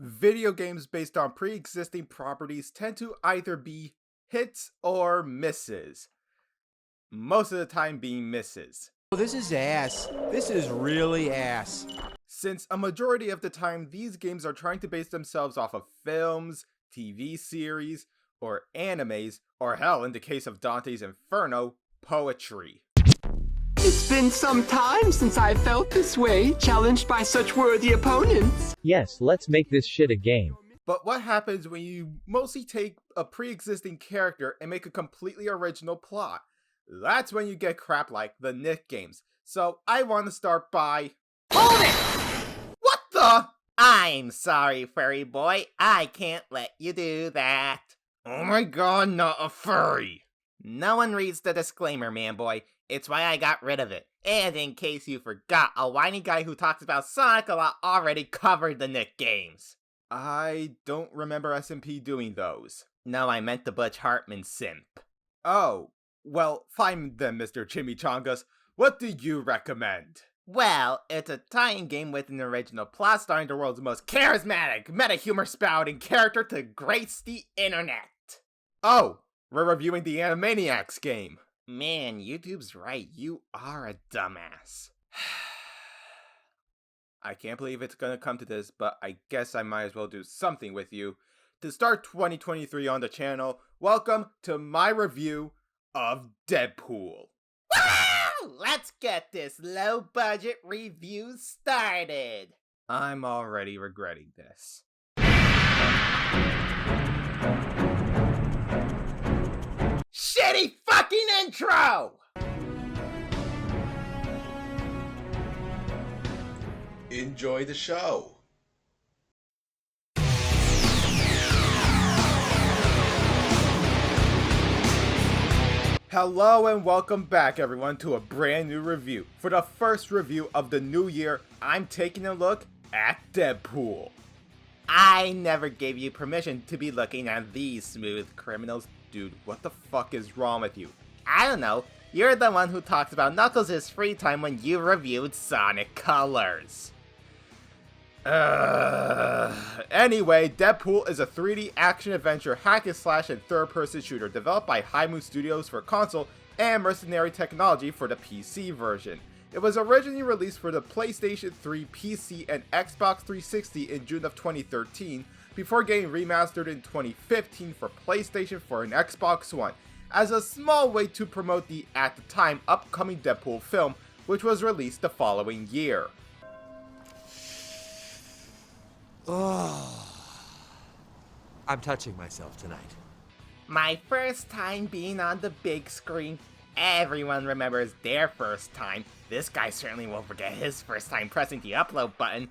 Video games based on pre-existing properties tend to either be hits or misses. Most of the time being misses. Oh, this is ass. This is really ass. Since a majority of the time these games are trying to base themselves off of films, TV series, or animes, or hell, in the case of Dante's Inferno, poetry. It's been some time since I felt this way, challenged by such worthy opponents. Yes, let's make this shit a game. But what happens when you mostly take a pre-existing character and make a completely original plot? That's when you get crap like the Nick games. So I want to start by... Hold it! What the? I'm sorry, furry boy. I can't let you do that. Oh my god, not a furry. No one reads the disclaimer, man boy. It's why I got rid of it. And in case you forgot, a whiny guy who talks about Sonic a lot already covered the Nick games. I don't remember SMP doing those. No, I meant the Butch Hartman simp. Oh, well, fine then, Mr. Chimichangas. What do you recommend? Well, it's a tie-in game with an original plot starring the world's most charismatic, meta-humor spouting character to grace the internet. Oh, we're reviewing the Animaniacs game. Man, YouTube's right. You are a dumbass. I can't believe it's gonna come to this, but I guess I might as well do something with you. To start 2023 on the channel, welcome to my review of Deadpool. Woo! Let's get this low-budget review started. I'm already regretting this. Shitty fucking intro! Enjoy the show. Hello and welcome back everyone to a brand new review. For the first review of the new year, I'm taking a look at Deadpool. I never gave you permission to be looking at these smooth criminals. Dude, what the fuck is wrong with you? I don't know. You're the one who talks about Knuckles' free time when you reviewed Sonic Colors. Anyway, Deadpool is a 3D action-adventure hack-and-slash and third-person shooter developed by High Moon Studios for console and Mercenary Technology for the PC version. It was originally released for the PlayStation 3, PC, and Xbox 360 in June of 2013, before getting remastered in 2015 for PlayStation 4 and Xbox One, as a small way to promote the, at the time, upcoming Deadpool film, which was released the following year. Oh, I'm touching myself tonight. My first time being on the big screen. Everyone remembers their first time. This guy certainly won't forget his first time pressing the upload button.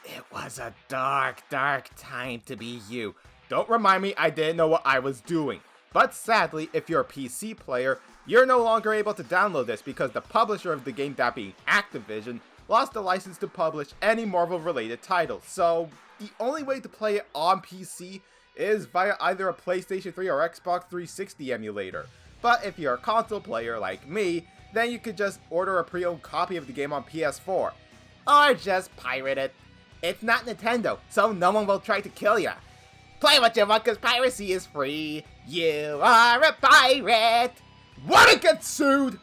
It was a dark, dark time to be you. Don't remind me I didn't know what I was doing. But sadly, if you're a PC player, you're no longer able to download this because the publisher of the game, that being Activision, lost the license to publish any Marvel-related titles. So the only way to play it on PC is via either a PlayStation 3 or Xbox 360 emulator. But if you're a console player like me, then you could just order a pre-owned copy of the game on PS4. Or just pirate it. It's not Nintendo, so no one will try to kill ya. Play what you want, cause piracy is free. You are a pirate. Wanna get sued?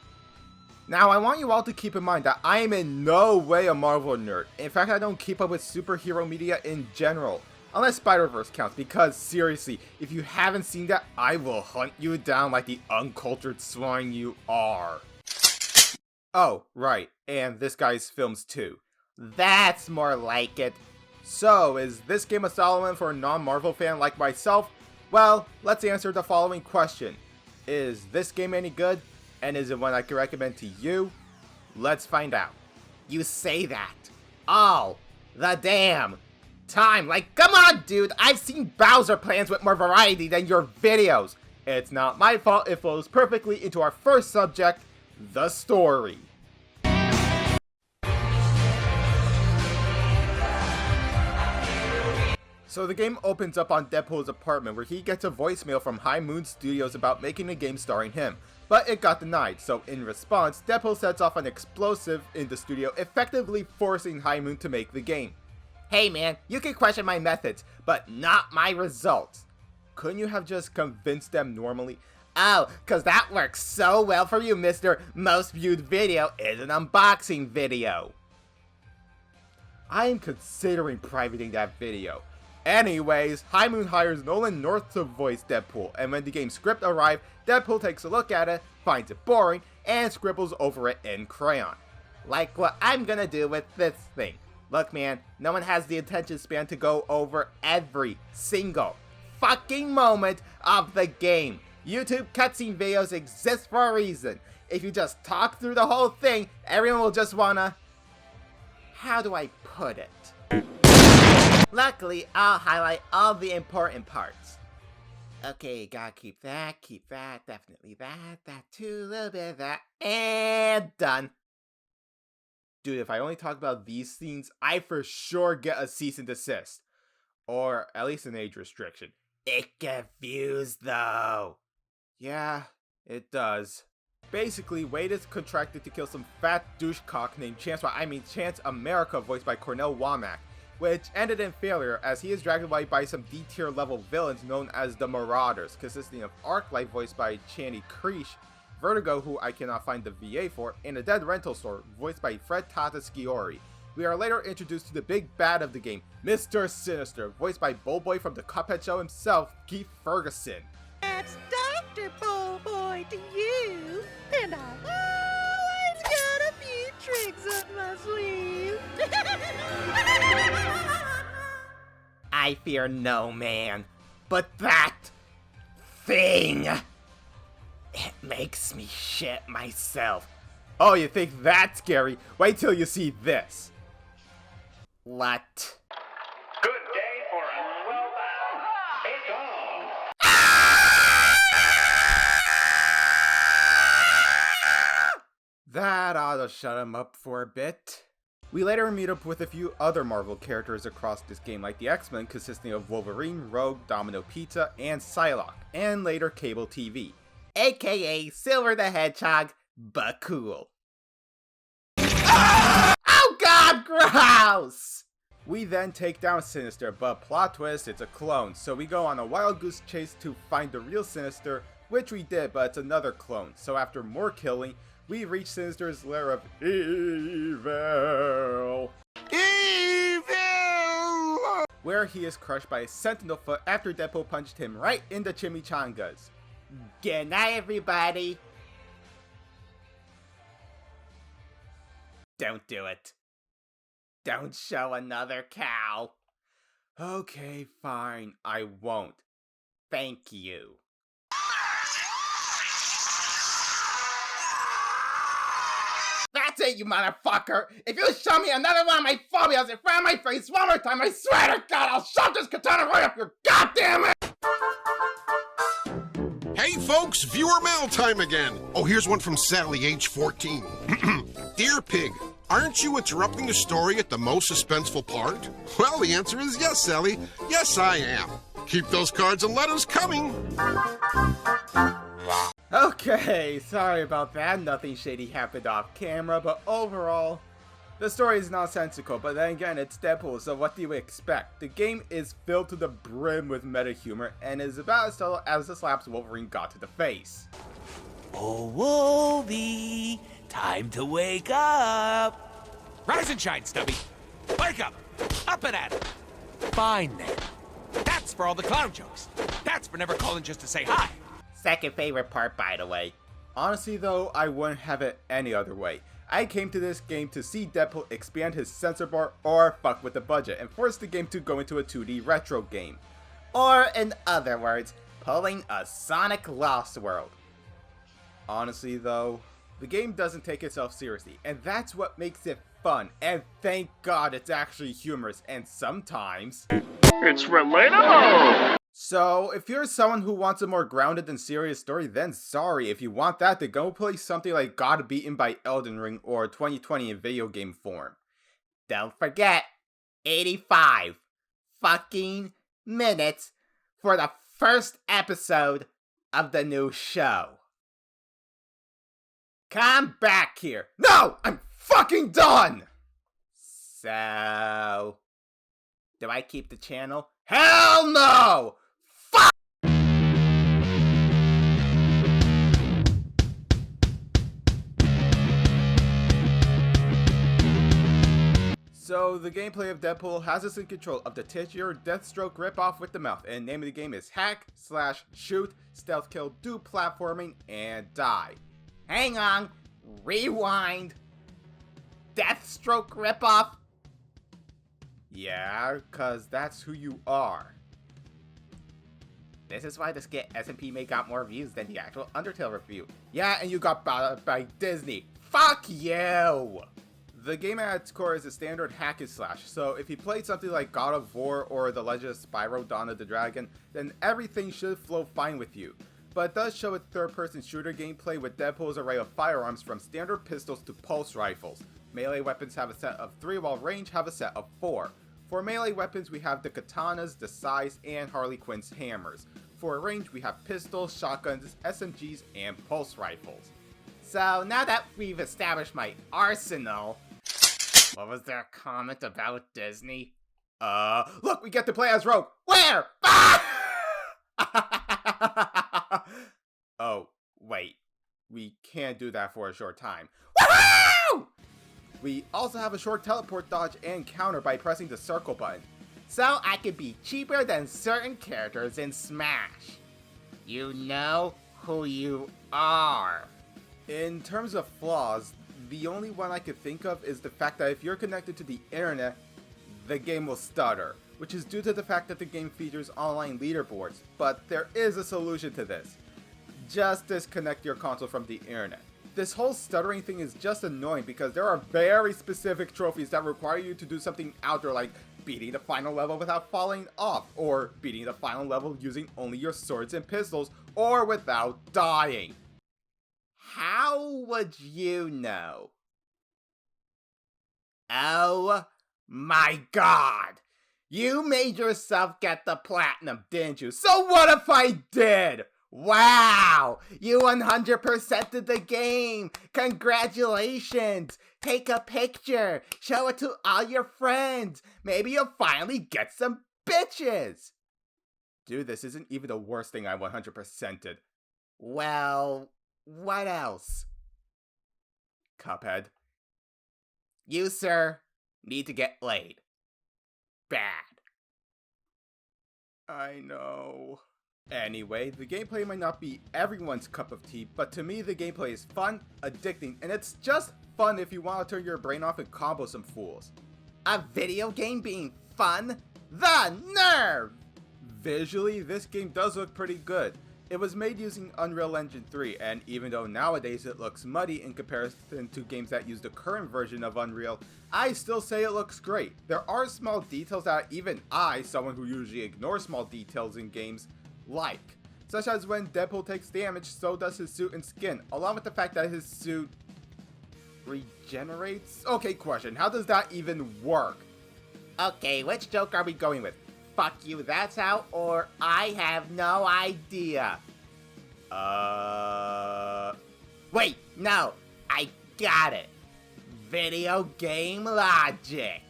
Now, I want you all to keep in mind that I am in no way a Marvel nerd. In fact, I don't keep up with superhero media in general. Unless Spider-Verse counts, because seriously, if you haven't seen that, I will hunt you down like the uncultured swine you are. Oh, right, and this guy's films too. That's more like it. So, is this game a solid one for a non-Marvel fan like myself? Well, let's answer the following question. Is this game any good? And is it one I can recommend to you? Let's find out. You say that all the damn time. Like, come on, dude. I've seen Bowser plans with more variety than your videos. It's not my fault. It flows perfectly into our first subject, the story. So the game opens up on Deadpool's apartment where he gets a voicemail from High Moon Studios about making a game starring him. But it got denied, so in response, Deadpool sets off an explosive in the studio, effectively forcing High Moon to make the game. Hey man, you can question my methods, but not my results. Couldn't you have just convinced them normally? Oh, cause that works so well for you, Mr. Most Viewed Video is an unboxing video. I am considering privating that video. Anyways, High Moon hires Nolan North to voice Deadpool, and when the game's script arrives, Deadpool takes a look at it, finds it boring, and scribbles over it in crayon. Like what I'm gonna do with this thing. Look man, no one has the attention span to go over every single fucking moment of the game. YouTube cutscene videos exist for a reason. If you just talk through the whole thing, everyone will just wanna... How do I put it? Luckily, I'll highlight all the important parts. Okay, gotta keep that, definitely that too, a little bit of that, and done. Dude, if I only talk about these scenes, I for sure get a cease and desist. Or at least an age restriction. It confused though. Yeah, it does. Basically, Wade is contracted to kill some fat douchecock named Chance America, voiced by Cornell Womack, which ended in failure as he is dragged away by some D-tier level villains known as the Marauders, consisting of Arclight, voiced by Channy Creesh, Vertigo, who I cannot find the VA for, and a Dead Rental Store, voiced by Fred Tatasciore. We are later introduced to the big bad of the game, Mr. Sinister, voiced by Bullboy from the Cuphead Show himself, Keith Ferguson. That's Dr. Bullboy to you, and I've always got a few tricks up my sleeve. I fear no man, but that thing, it makes me shit myself. Oh, you think that's scary? Wait till you see this. What? Good day for a well-bound big dog. That ought to shut him up for a bit. We later meet up with a few other Marvel characters across this game, like the X-Men, consisting of Wolverine, Rogue, Domino Pizza, and Psylocke, and later Cable TV. AKA Silver the Hedgehog, but cool. Oh god, gross! We then take down Sinister, but plot twist, it's a clone, so we go on a wild goose chase to find the real Sinister, which we did, but it's another clone. So after more killing, we reach Sinister's lair of evil, where he is crushed by a sentinel foot after Deadpool punched him right in the chimichangas. Good night, everybody. Don't do it. Don't show another cow. Okay, fine, I won't. Thank you. That's it, you motherfucker! If you show me another one of my phobias in front of my face one more time, I swear to God, I'll shove this katana right up your goddamn ass! Hey folks, viewer mail time again. Oh, here's one from Sally, age 14. Dear Pig, aren't you interrupting the story at the most suspenseful part? Well, the answer is yes, Sally. Yes, I am. Keep those cards and letters coming. Okay, sorry about that, nothing shady happened off camera, but overall, the story is nonsensical, but then again, it's Deadpool, so what do you expect? The game is filled to the brim with meta humor, and is about as subtle as the slaps Wolverine got to the face. Oh, Wolvie, time to wake up. Rise and shine, Stubby. Wake up. Up and at it. Fine then. That's for all the clown jokes. That's for never calling just to say hi. Second favorite part, by the way. Honestly though, I wouldn't have it any other way. I came to this game to see Deadpool expand his censor bar or fuck with the budget and force the game to go into a 2D retro game. Or, in other words, pulling a Sonic Lost World. Honestly though, the game doesn't take itself seriously, and that's what makes it fun, and thank God it's actually humorous, and sometimes... It's relatable! So, if you're someone who wants a more grounded and serious story, then sorry. If you want that, then go play something like God Beaten by Elden Ring or 2020 in video game form. Don't forget, 85 fucking minutes for the first episode of the new show. Come back here. No! I'm fucking done! So... Do I keep the channel? Hell no! Fuck! So, the gameplay of Deadpool has us in control of the titular Deathstroke ripoff with the mouth, and the name of the game is Hack, Slash, Shoot, Stealth Kill, Do Platforming, and Die. Hang on. Rewind. Deathstroke ripoff? Yeah, cause that's who you are. This is why the skit S&P may got more views than the actual Undertale review. Yeah, and you got bought up by Disney. Fuck you! The game at its core is a standard hack and slash, so if you played something like God of War or The Legend of Spyro Dawn of the Dragon, then everything should flow fine with you. But it does show a third-person shooter gameplay with Deadpool's array of firearms from standard pistols to pulse rifles. Melee weapons have a set of 3 while range have a set of 4. For melee weapons we have the katanas, the scythes, and Harley Quinn's hammers. For range we have pistols, shotguns, SMGs, and pulse rifles. So now that we've established my arsenal, what was their comment about Disney? Look, we get to play as Rogue. Where? Oh, wait. We can't do that for a short time. Woohoo! We also have a short teleport dodge and counter by pressing the circle button. So I could be cheaper than certain characters in Smash. You know who you are. In terms of flaws, the only one I could think of is the fact that if you're connected to the internet, the game will stutter, which is due to the fact that the game features online leaderboards, but there is a solution to this. Just disconnect your console from the internet. This whole stuttering thing is just annoying because there are very specific trophies that require you to do something out there like beating the final level without falling off, or beating the final level using only your swords and pistols, or without dying. How would you know? Oh my god! You made yourself get the platinum, didn't you? So what if I did? Wow! You 100%ed the game! Congratulations! Take a picture! Show it to all your friends! Maybe you'll finally get some bitches! Dude, this isn't even the worst thing I 100%ed. Well, what else? Cuphead. You, sir, need to get laid. Bad. I know. Anyway, the gameplay might not be everyone's cup of tea, but to me the gameplay is fun, addicting, and it's just fun if you want to turn your brain off and combo some fools. A video game being fun? The nerve! Visually, this game does look pretty good. It was made using Unreal Engine 3, and even though nowadays it looks muddy in comparison to games that use the current version of Unreal, I still say it looks great. There are small details that even I, someone who usually ignores small details in games, like. Such as when Deadpool takes damage, so does his suit and skin, along with the fact that his suit regenerates? Okay, question, how does that even work? Okay, which joke are we going with? Fuck you, that's how, or I have no idea. Wait, no, I got it. Video game logic.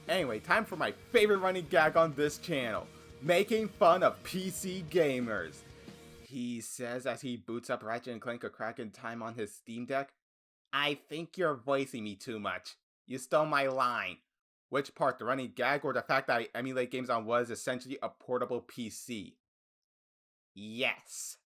Anyway, time for my favorite running gag on this channel, making fun of PC gamers. He says as he boots up Ratchet & Clank A Crack in Time on his Steam Deck, I think you're voicing me too much. You stole my line. Which part, the running gag or the fact that I emulate games on what is essentially a portable PC? Yes.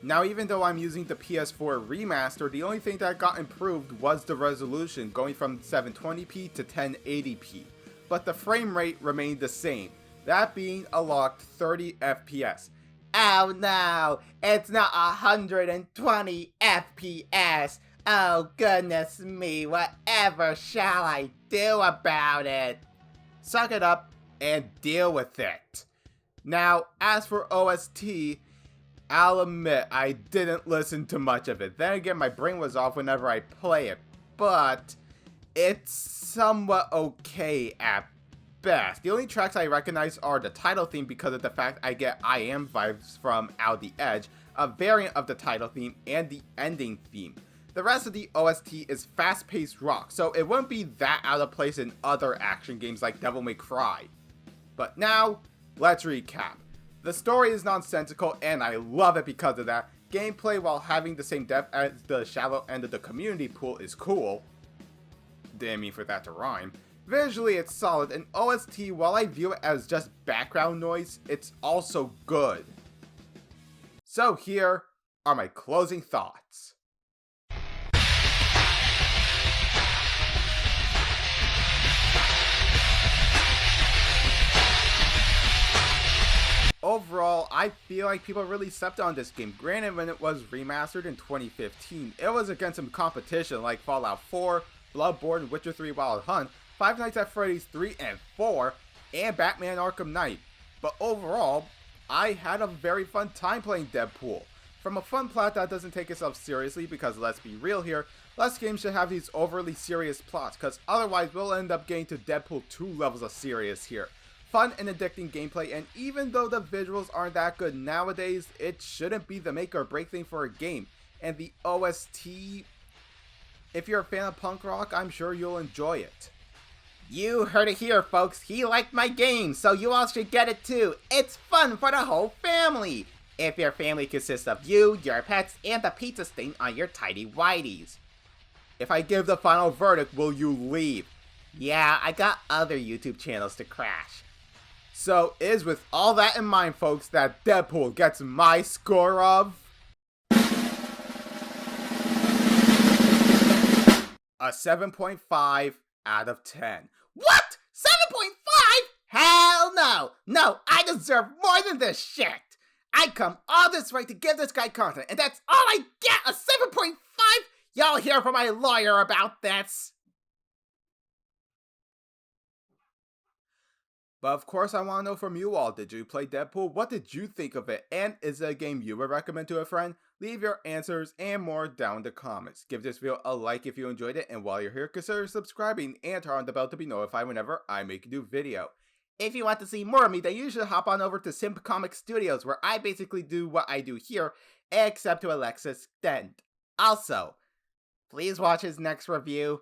Now, even though I'm using the PS4 remaster, the only thing that got improved was the resolution, going from 720p to 1080p. But the frame rate remained the same, that being a locked 30 FPS. Oh no, it's not 120 FPS. Oh goodness me, whatever shall I do about it? Suck it up and deal with it. Now, as for OST, I'll admit I didn't listen to much of it. Then again, my brain was off whenever I play it, but it's somewhat okay at best. The only tracks I recognize are the title theme because of the fact I get I Am vibes from Out the Edge, a variant of the title theme, and the ending theme. The rest of the OST is fast-paced rock, so it wouldn't be that out of place in other action games like Devil May Cry. But now, let's recap. The story is nonsensical and I love it because of that. Gameplay, while having the same depth as the shallow end of the community pool, is cool. Didn't mean for that to rhyme. Visually it's solid, and OST, while I view it as just background noise, it's also good. So here are my closing thoughts. Overall, I feel like people really slept on this game. Granted, when it was remastered in 2015, it was against some competition like Fallout 4, Bloodborne, Witcher 3 Wild Hunt, Five Nights at Freddy's 3 and 4, and Batman Arkham Knight. But overall, I had a very fun time playing Deadpool. From a fun plot that doesn't take itself seriously, because let's be real here, less games should have these overly serious plots, because otherwise we'll end up getting to Deadpool 2 levels of serious here. Fun and addicting gameplay, and even though the visuals aren't that good nowadays, it shouldn't be the make or break thing for a game. And the OST, if you're a fan of punk rock, I'm sure you'll enjoy it. You heard it here, folks. He liked my game, so you all should get it too. It's fun for the whole family. If your family consists of you, your pets, and the pizza stain on your tidy whities. If I give the final verdict, will you leave? Yeah, I got other YouTube channels to crash. So it is with all that in mind, folks, that Deadpool gets my score of a 7.5 out of 10. What? 7.5? Hell no! No, I deserve more than this shit! I come all this way to give this guy content, and that's all I get, a 7.5? Y'all hear from my lawyer about this. But of course I want to know from you all, did you play Deadpool? What did you think of it? And is it a game you would recommend to a friend? Leave your answers and more down in the comments. Give this video a like if you enjoyed it, and while you're here, consider subscribing and turn on the bell to be notified whenever I make a new video. If you want to see more of me, then you should hop on over to Simp Comic Studios, where I basically do what I do here, except to a lesser extent. Also, please watch his next review.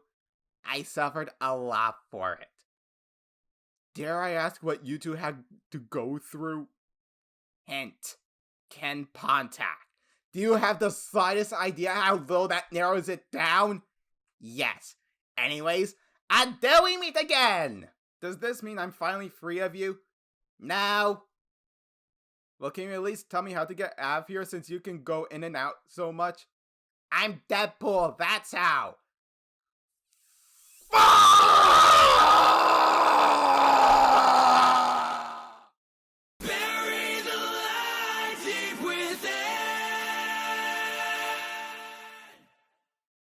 I suffered a lot for it. Dare I ask what you two had to go through? Hint. Ken Pontac. Do you have the slightest idea how low that narrows it down? Yes. Anyways, until we meet again! Does this mean I'm finally free of you? No. Well, can you at least tell me how to get out of here since you can go in and out so much? I'm Deadpool, that's how. Fuck!